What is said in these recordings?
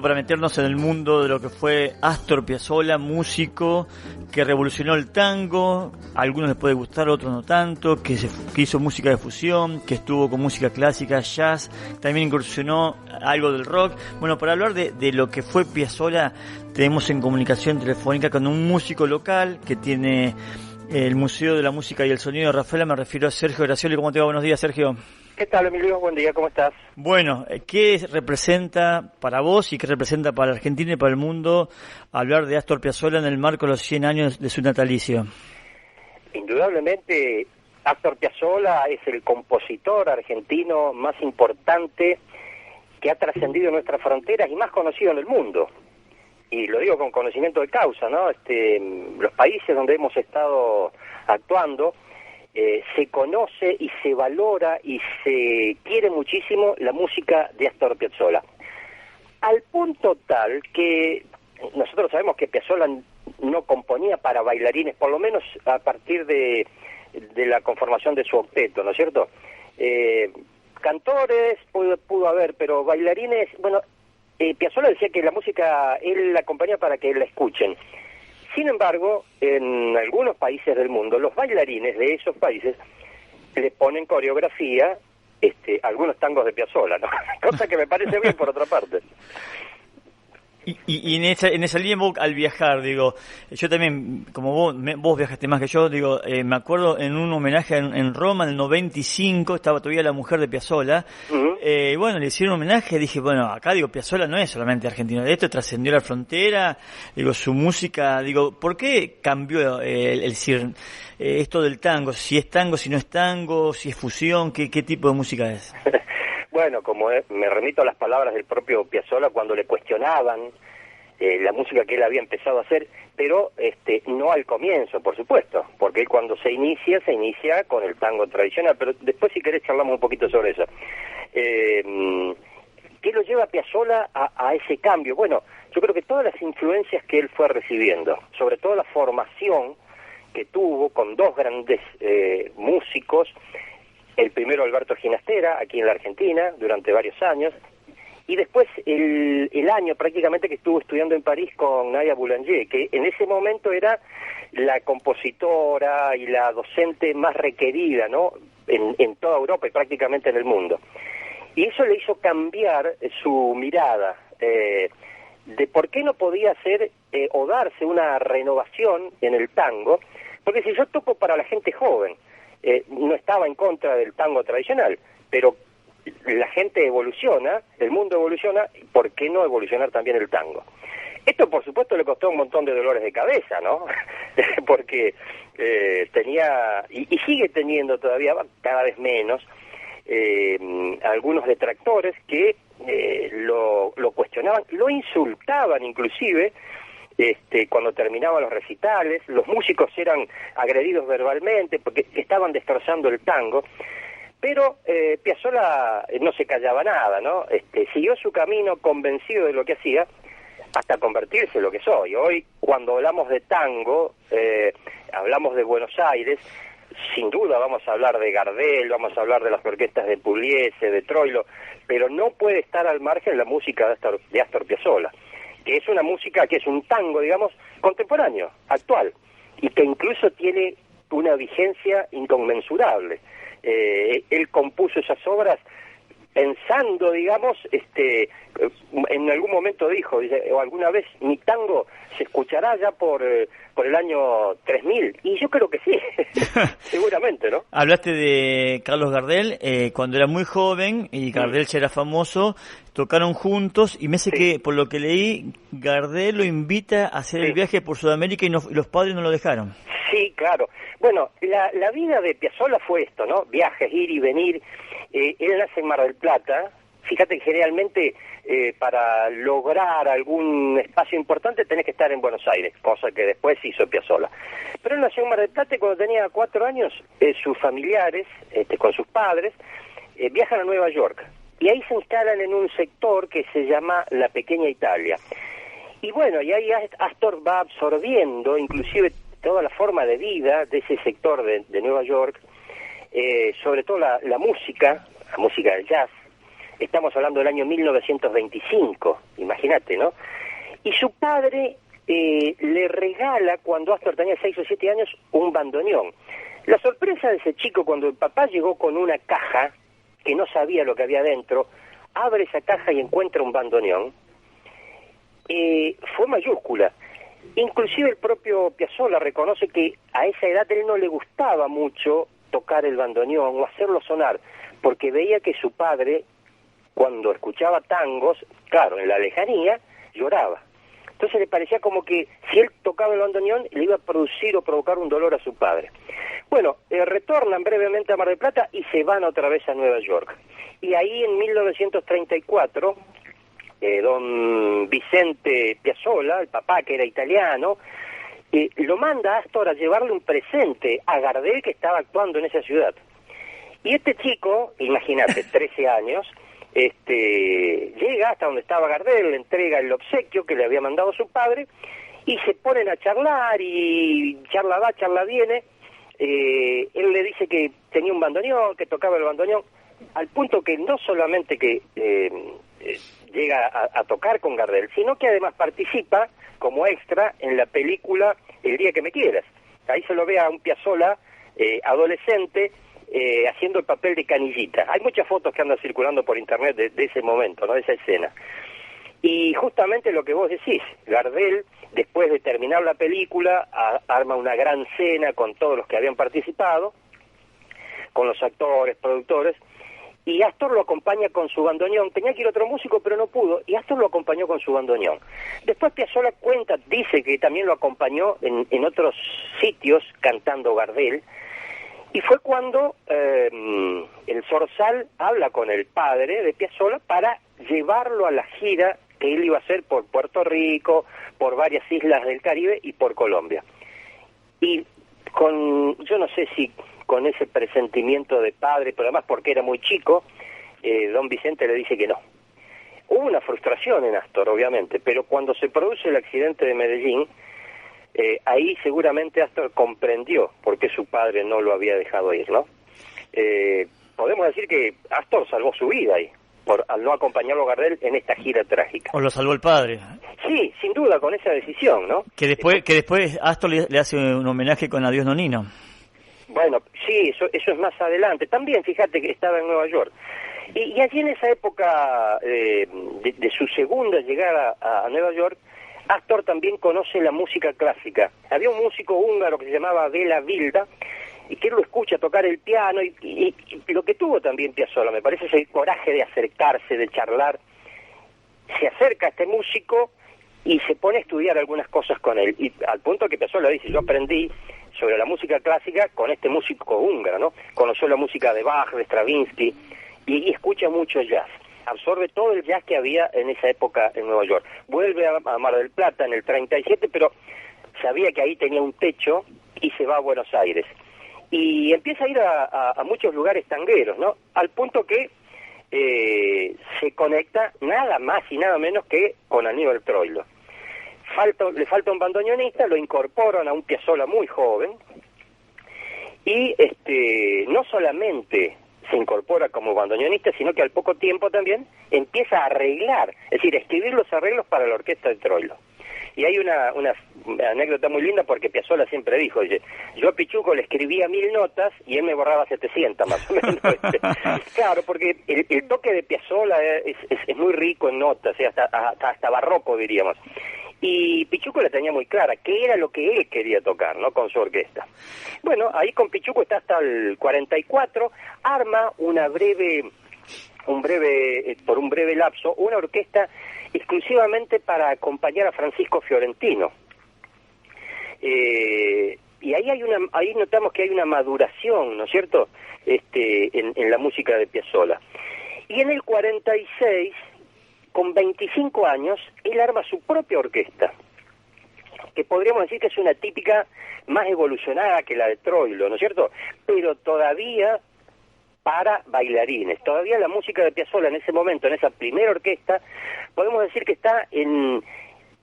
Para meternos en el mundo de lo que fue Astor Piazzolla, músico que revolucionó el tango, a algunos les puede gustar, a otros no tanto, que hizo música de fusión, que estuvo con música clásica, jazz, también incursionó algo del rock. Bueno, para hablar de lo que fue Piazzolla, tenemos en comunicación telefónica con un músico local que tiene el Museo de la Música y el Sonido de Rafaela. Me refiero a Sergio Gracioli. ¿Cómo te va? Buenos días, Sergio. ¿Qué tal, Emilio? Buen día, ¿cómo estás? Bueno, ¿qué representa para vos y qué representa para la Argentina y para el mundo hablar de Astor Piazzolla en el marco de los 100 años de su natalicio? Indudablemente, Astor Piazzolla es el compositor argentino más importante que ha trascendido nuestras fronteras y más conocido en el mundo. Y lo digo con conocimiento de causa, ¿no? Los países donde hemos estado actuando, se conoce y se valora y se quiere muchísimo la música de Astor Piazzolla. Al punto tal que nosotros sabemos que Piazzolla no componía para bailarines, por lo menos a partir de la conformación de su octeto, ¿no es cierto? Cantores pudo haber, pero bailarines, bueno, Piazzolla decía que la música él la componía para que la escuchen. Sin embargo, en algunos países del mundo, los bailarines de esos países le ponen coreografía algunos tangos de Piazzolla, ¿no? Cosa que me parece bien, por otra parte. Y en esa línea, vos, al viajar, digo, yo también, como vos viajaste más que yo, digo, me acuerdo en un homenaje en Roma, en el 95, estaba todavía la mujer de Piazzolla, y bueno, le hicieron un homenaje, dije, bueno, acá, digo, Piazzolla no es solamente argentino, de esto trascendió la frontera, digo, su música, digo, ¿por qué cambió esto del tango? Si es tango, si no es tango, si es fusión, ¿qué tipo de música es? Bueno, me remito a las palabras del propio Piazzolla cuando le cuestionaban la música que él había empezado a hacer, pero no al comienzo, por supuesto, porque él cuando se inicia con el tango tradicional, pero después si querés charlamos un poquito sobre eso. ¿Qué lo lleva a Piazzolla a ese cambio? Bueno, yo creo que todas las influencias que él fue recibiendo, sobre todo la formación que tuvo con dos grandes músicos, el primero Alberto Ginastera, aquí en la Argentina, durante varios años, y después el año prácticamente que estuvo estudiando en París con Nadia Boulanger, que en ese momento era la compositora y la docente más requerida, ¿no?, en toda Europa y prácticamente en el mundo. Y eso le hizo cambiar su mirada de por qué no podía hacer o darse una renovación en el tango, porque si yo toco para la gente joven, no estaba en contra del tango tradicional, pero la gente evoluciona, el mundo evoluciona, ¿por qué no evolucionar también el tango? Esto, por supuesto, le costó un montón de dolores de cabeza, ¿no? Porque tenía, y sigue teniendo todavía, cada vez menos, algunos detractores que lo cuestionaban, lo insultaban inclusive, cuando terminaban los recitales, los músicos eran agredidos verbalmente porque estaban destrozando el tango, pero Piazzolla no se callaba nada, ¿no? Siguió su camino convencido de lo que hacía hasta convertirse en lo que soy. Hoy, cuando hablamos de tango, hablamos de Buenos Aires, sin duda vamos a hablar de Gardel, vamos a hablar de las orquestas de Pugliese, de Troilo, pero no puede estar al margen la música de Astor Piazzolla, que es una música que es un tango, digamos, contemporáneo, actual, y que incluso tiene una vigencia inconmensurable. Él compuso esas obras pensando, digamos, en algún momento dijo, dice, o alguna vez mi tango se escuchará ya por el año 3000, y yo creo que sí, seguramente, ¿no? Hablaste de Carlos Gardel, cuando era muy joven, y Gardel ya era famoso, tocaron juntos, y me sé que, por lo que leí, Gardel lo invita a hacer el viaje por Sudamérica y los padres no lo dejaron. Sí, claro. Bueno, la vida de Piazzolla fue esto, ¿no? Viajes, ir y venir. Él nace en Mar del Plata. Fíjate que generalmente para lograr algún espacio importante tenés que estar en Buenos Aires, cosa que después hizo Piazzolla. Pero él nació en Mar del Plata y cuando tenía 4 años, sus familiares, con sus padres, viajan a Nueva York. Y ahí se instalan en un sector que se llama la Pequeña Italia. Y bueno, y ahí Astor va absorbiendo inclusive toda la forma de vida de ese sector de Nueva York, sobre todo la música del jazz, estamos hablando del año 1925, imagínate, ¿no? Y su padre le regala, cuando Astor tenía 6 o 7 años, un bandoneón. La sorpresa de ese chico cuando el papá llegó con una caja, que no sabía lo que había dentro, abre esa caja y encuentra un bandoneón, fue mayúscula. Inclusive el propio Piazzolla reconoce que a esa edad él no le gustaba mucho tocar el bandoneón o hacerlo sonar, porque veía que su padre, cuando escuchaba tangos, claro, en la lejanía, lloraba. Entonces le parecía como que si él tocaba el bandoneón le iba a producir o provocar un dolor a su padre. Bueno, retornan brevemente a Mar del Plata y se van otra vez a Nueva York. Y ahí en 1934, don Vicente Piazzolla, el papá que era italiano, lo manda a Astor a llevarle un presente a Gardel, que estaba actuando en esa ciudad. Y este chico, imagínate, 13 años, llega hasta donde estaba Gardel, le entrega el obsequio que le había mandado su padre, y se ponen a charlar, y charla va, charla viene. Él le dice que tenía un bandoneón, que tocaba el bandoneón, al punto que no solamente que llega a tocar con Gardel, sino que además participa como extra en la película El día que me quieras. Ahí se lo ve a un Piazzolla adolescente, haciendo el papel de Canillita. Hay muchas fotos que andan circulando por internet de ese momento, ¿no? De esa escena. Y justamente lo que vos decís, Gardel, después de terminar la película, arma una gran cena con todos los que habían participado, con los actores, productores, y Astor lo acompaña con su bandoneón. Tenía que ir otro músico, pero no pudo, y Astor lo acompañó con su bandoneón. Después Piazzolla dice que también lo acompañó en otros sitios cantando Gardel, y fue cuando el Zorzal habla con el padre de Piazzolla para llevarlo a la gira que él iba a hacer por Puerto Rico, por varias islas del Caribe y por Colombia. Y yo no sé si con ese presentimiento de padre, pero además porque era muy chico, don Vicente le dice que no. Hubo una frustración en Astor, obviamente, pero cuando se produce el accidente de Medellín, ahí seguramente Astor comprendió por qué su padre no lo había dejado ir, ¿no? Podemos decir que Astor salvó su vida ahí, al no acompañarlo a Gardel en esta gira trágica. O lo salvó el padre. Sí, sin duda, con esa decisión, ¿no? Que después Astor le hace un homenaje con Adiós Nonino. Bueno, sí, eso es más adelante. También, fíjate que estaba en Nueva York. Y allí en esa época de su segunda llegada a Nueva York, Astor también conoce la música clásica. Había un músico húngaro que se llamaba Béla Bilda, y que él lo escucha tocar el piano, y lo que tuvo también Piazzolla, me parece, es el coraje de acercarse, de charlar. Se acerca a este músico y se pone a estudiar algunas cosas con él, y al punto que Piazzolla dice, yo aprendí sobre la música clásica con este músico húngaro, ¿no? Conoció la música de Bach, de Stravinsky, y escucha mucho jazz. Absorbe todo el jazz que había en esa época en Nueva York. Vuelve a Mar del Plata en el 37, pero sabía que ahí tenía un techo y se va a Buenos Aires. Y empieza a ir a muchos lugares tangueros, ¿no? Al punto que se conecta nada más y nada menos que con Aníbal Troilo. Le falta un bandoneonista, lo incorporan a un Piazzolla muy joven, y no solamente se incorpora como bandoneonista, sino que al poco tiempo también empieza a arreglar, es decir, a escribir los arreglos para la orquesta de Troilo. Y hay una anécdota muy linda, porque Piazzolla siempre dijo, oye, yo a Pichuco le escribía 1000 notas y él me borraba 700 más o menos. Claro, porque el toque de Piazzolla es muy rico en notas, hasta barroco diríamos. Y Pichuco la tenía muy clara, qué era lo que él quería tocar, ¿no? Con su orquesta. Bueno, ahí con Pichuco está hasta el 44, arma por un breve lapso, una orquesta exclusivamente para acompañar a Francisco Fiorentino. Y ahí notamos que hay una maduración, ¿no es cierto?, en la música de Piazzolla. Y en el 46, con 25 años, él arma su propia orquesta, que podríamos decir que es una típica más evolucionada que la de Troilo, ¿no es cierto?, pero todavía para bailarines. Todavía la música de Piazzolla en ese momento, en esa primera orquesta, podemos decir que está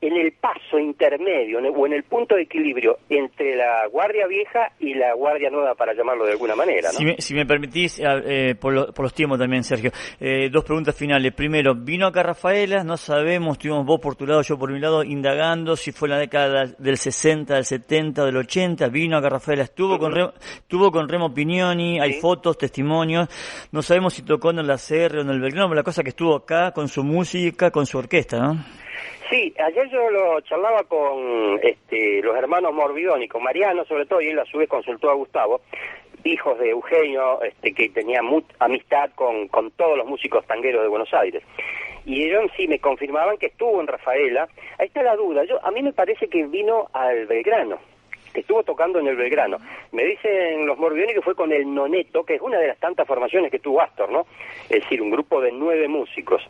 en el paso intermedio o en el punto de equilibrio entre la guardia vieja y la guardia nueva, para llamarlo de alguna manera, ¿no? Si me permitís, por los tiempos también, Sergio, dos preguntas finales. Primero, vino acá Rafaela, no sabemos, estuvimos vos por tu lado, yo por mi lado, indagando si fue en la década del 60, del 70, del 80, vino acá Rafaela, estuvo con Remo Pignoni, hay fotos, testimonios, no sabemos si tocó en la CR o en el Belgrano, pero la cosa que estuvo acá con su música, con su orquesta, ¿no? Sí, ayer yo lo charlaba con los hermanos Morvidoni, con Mariano sobre todo, y él a su vez consultó a Gustavo, hijos de Eugenio, que tenía amistad con todos los músicos tangueros de Buenos Aires. Y ellos sí me confirmaban que estuvo en Rafaela. Ahí está la duda. A mí me parece que vino al Belgrano, que estuvo tocando en el Belgrano. Me dicen los Morvidoni que fue con el Noneto, que es una de las tantas formaciones que tuvo Astor, ¿no? Es decir, un grupo de 9 músicos.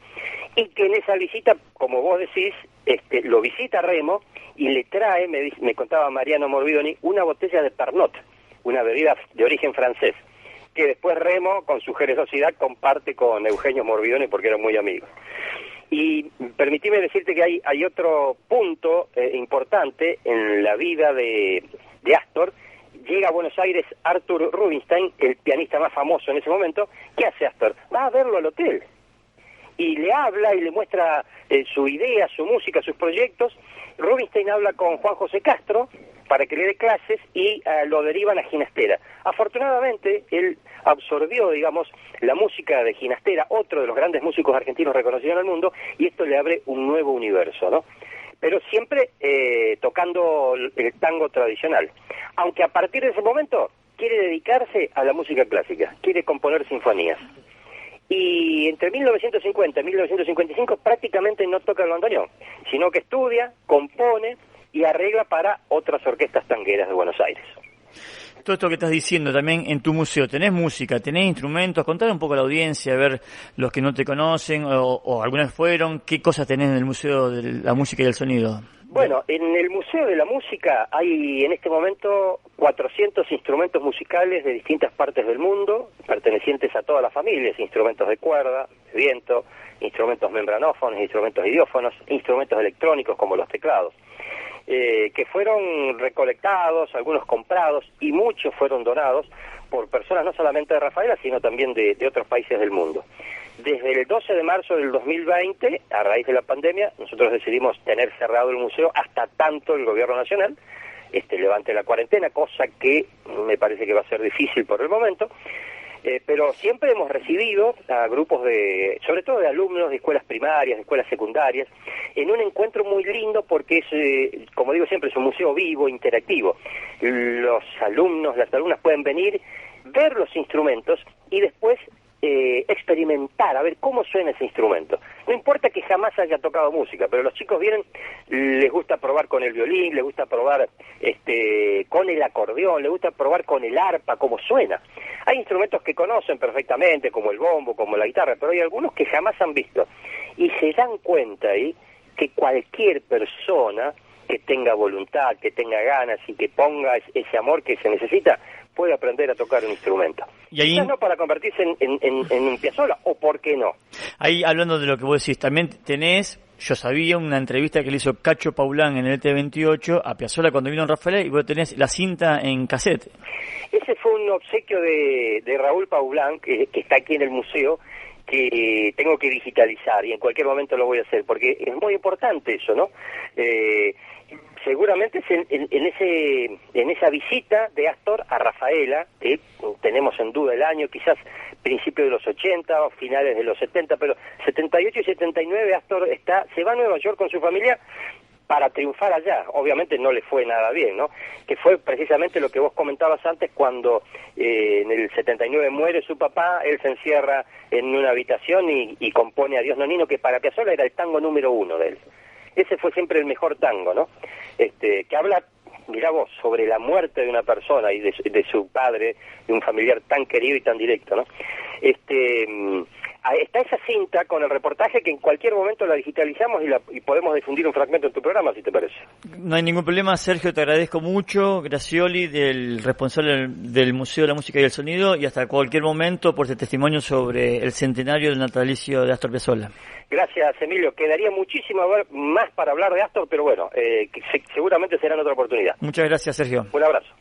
Y que en esa visita, como vos decís, lo visita Remo y le trae, me contaba Mariano Morvidoni, una botella de Pernod, una bebida de origen francés, que después Remo, con su generosidad, comparte con Eugenio Morvidoni porque eran muy amigos. Y permitime decirte que hay otro punto importante en la vida de Astor. Llega a Buenos Aires Arthur Rubinstein, el pianista más famoso en ese momento. ¿Qué hace Astor? Va a verlo al hotel y le habla y le muestra su idea, su música, sus proyectos. Rubinstein habla con Juan José Castro para que le dé clases y lo derivan a Ginastera. Afortunadamente, él absorbió, digamos, la música de Ginastera, otro de los grandes músicos argentinos reconocidos en el mundo, y esto le abre un nuevo universo, ¿no? Pero siempre tocando el tango tradicional. Aunque a partir de ese momento quiere dedicarse a la música clásica, quiere componer sinfonías. Y entre 1950 y 1955 prácticamente no toca el bandoneón, sino que estudia, compone y arregla para otras orquestas tangueras de Buenos Aires. Todo esto que estás diciendo también en tu museo, ¿tenés música, tenés instrumentos? Contale un poco a la audiencia, a ver los que no te conocen o algunas fueron, ¿qué cosas tenés en el Museo de la Música y el Sonido? Bueno, en el Museo de la Música hay en este momento 400 instrumentos musicales de distintas partes del mundo, pertenecientes a todas las familias, instrumentos de cuerda, de viento, instrumentos membranófonos, instrumentos idiófonos, instrumentos electrónicos como los teclados, que fueron recolectados, algunos comprados y muchos fueron donados por personas no solamente de Rafaela, sino también de otros países del mundo. Desde el 12 de marzo del 2020, a raíz de la pandemia, nosotros decidimos tener cerrado el museo hasta tanto el gobierno nacional levante la cuarentena, cosa que me parece que va a ser difícil por el momento, pero siempre hemos recibido a grupos sobre todo de alumnos de escuelas primarias, de escuelas secundarias, en un encuentro muy lindo porque es, como digo siempre, es un museo vivo, interactivo. Los alumnos, las alumnas pueden venir, ver los instrumentos y después experimentar, a ver cómo suena ese instrumento. No importa que jamás haya tocado música, pero los chicos vienen, les gusta probar con el violín, les gusta probar con el acordeón, les gusta probar con el arpa, cómo suena. Hay instrumentos que conocen perfectamente, como el bombo, como la guitarra, pero hay algunos que jamás han visto. Y se dan cuenta ahí que cualquier persona que tenga voluntad, que tenga ganas y que ponga ese amor que se necesita, puede aprender a tocar un instrumento. Y ahí, quizás no para convertirse en un Piazzolla, o por qué no. Ahí, hablando de lo que vos decís, también tenés, yo sabía, una entrevista que le hizo Cacho Paulán en el ET28 a Piazzolla cuando vino en Rafaela, y vos tenés la cinta en cassette. Ese fue un obsequio de Raúl Paulán, que está aquí en el museo, que tengo que digitalizar, y en cualquier momento lo voy a hacer, porque es muy importante eso, ¿no? Seguramente es en esa visita de Astor a Rafaela, que tenemos en duda el año, quizás principios de los 80 o finales de los 70, pero 78 y 79 Astor se va a Nueva York con su familia para triunfar allá. Obviamente no le fue nada bien, ¿no? Que fue precisamente lo que vos comentabas antes, cuando en el 79 muere su papá, él se encierra en una habitación y compone Adiós Nonino, que para Piazzolla era el tango número 1 de él. Ese fue siempre el mejor tango, ¿no? Que habla, mirá vos, sobre la muerte de una persona y de su padre, de un familiar tan querido y tan directo, ¿no? está esa cinta con el reportaje que en cualquier momento la digitalizamos y podemos difundir un fragmento en tu programa, si te parece. No hay ningún problema, Sergio, te agradezco mucho, Gracioli, del responsable del Museo de la Música y el Sonido, y hasta cualquier momento por este testimonio sobre el centenario del natalicio de Astor Piazzolla. Gracias, Emilio. Quedaría muchísimo más para hablar de Astor, pero bueno, seguramente será en otra oportunidad. Muchas gracias, Sergio. Un abrazo.